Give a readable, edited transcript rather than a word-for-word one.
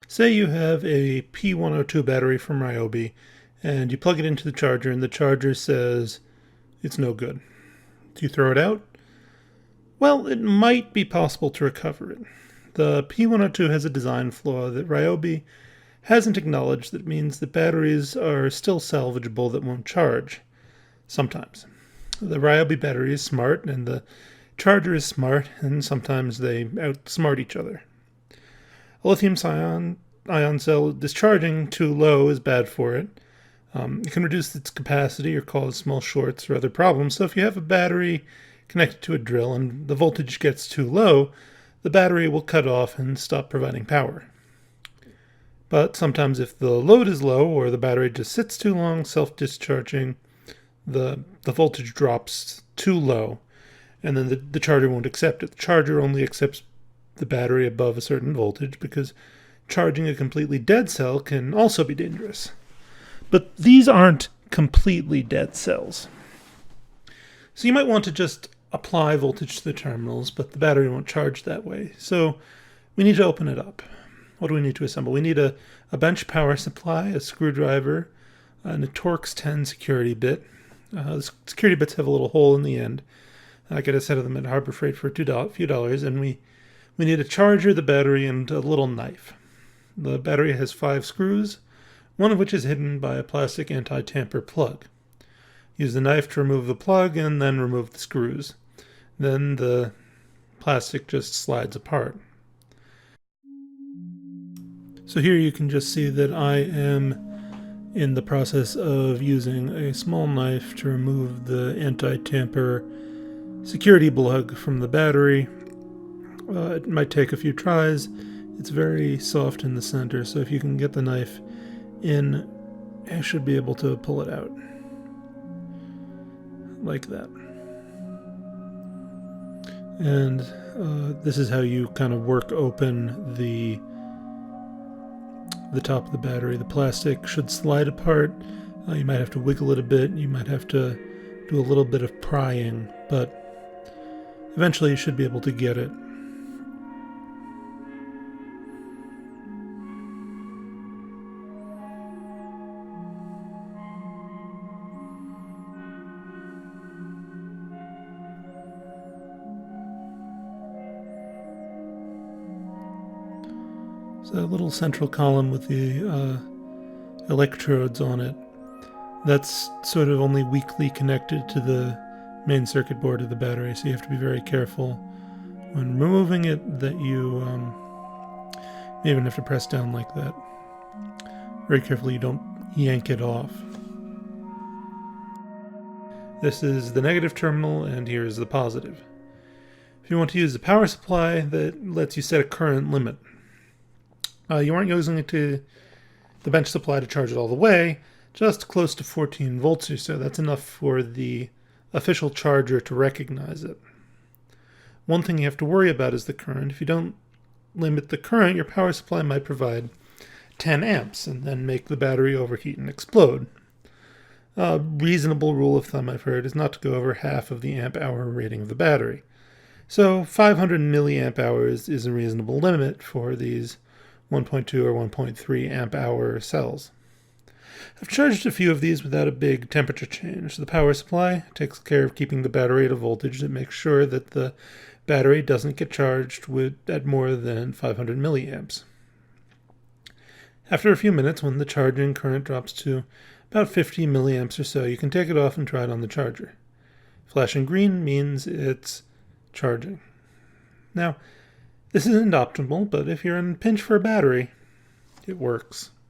Say you have a p102 battery from Ryobi and you plug it into the charger and the charger says it's no good. Do you throw it out? Well, it might be possible to recover it. The p102 has a design flaw that Ryobi hasn't acknowledged that means that batteries are still salvageable that won't charge. Sometimes. The Ryobi battery is smart and the charger is smart, and sometimes they outsmart each other. A lithium-ion cell discharging too low is bad for it. It can reduce its capacity or cause small shorts or other problems. So if you have a battery connected to a drill and the voltage gets too low, the battery will cut off and stop providing power. But sometimes if the load is low or the battery just sits too long self-discharging, the voltage drops too low, and then the charger won't accept it. The charger only accepts the battery above a certain voltage because charging a completely dead cell can also be dangerous. But these aren't completely dead cells. So you might want to just apply voltage to the terminals, but the battery won't charge that way. So we need to open it up. What do we need to assemble? We need a bench power supply, a screwdriver, and a Torx 10 security bit. The security bits have a little hole in the end. I get a set of them at Harbor Freight for a few dollars, and we need a charger, the battery, and a little knife. The battery has 5 screws, one of which is hidden by a plastic anti-tamper plug. Use the knife to remove the plug and then remove the screws. Then the plastic just slides apart. So here you can just see that I am in the process of using a small knife to remove the anti-tamper security plug from the battery. It might take a few tries. It's very soft in the center, so if you can get the knife in, you should be able to pull it out. Like that. And this is how you kind of work open the top of the battery. The plastic should slide apart. You might have to wiggle it a bit. You might have to do a little bit of prying, but eventually you should be able to get it. It's a little central column with the electrodes on it. That's sort of only weakly connected to the main circuit board of the battery, so you have to be very careful when removing it that you may even have to press down like that. Very carefully you don't yank it off. This is the negative terminal, and here is the positive. If you want to use the power supply, that lets you set a current limit. You aren't using it to the bench supply to charge it all the way, just close to 14 volts or so. That's enough for the official charger to recognize it. One thing you have to worry about is the current. If you don't limit the current, your power supply might provide 10 amps and then make the battery overheat and explode. A reasonable rule of thumb I've heard is not to go over half of the amp-hour rating of the battery. So 500 milliamp hours is a reasonable limit for these 1.2 or 1.3 amp-hour cells. I've charged a few of these without a big temperature change. The power supply takes care of keeping the battery at a voltage that makes sure that the battery doesn't get charged at more than 500 milliamps. After a few minutes, when the charging current drops to about 50 milliamps or so, you can take it off and try it on the charger. Flashing green means it's charging. Now, this isn't optimal, but if you're in a pinch for a battery, it works.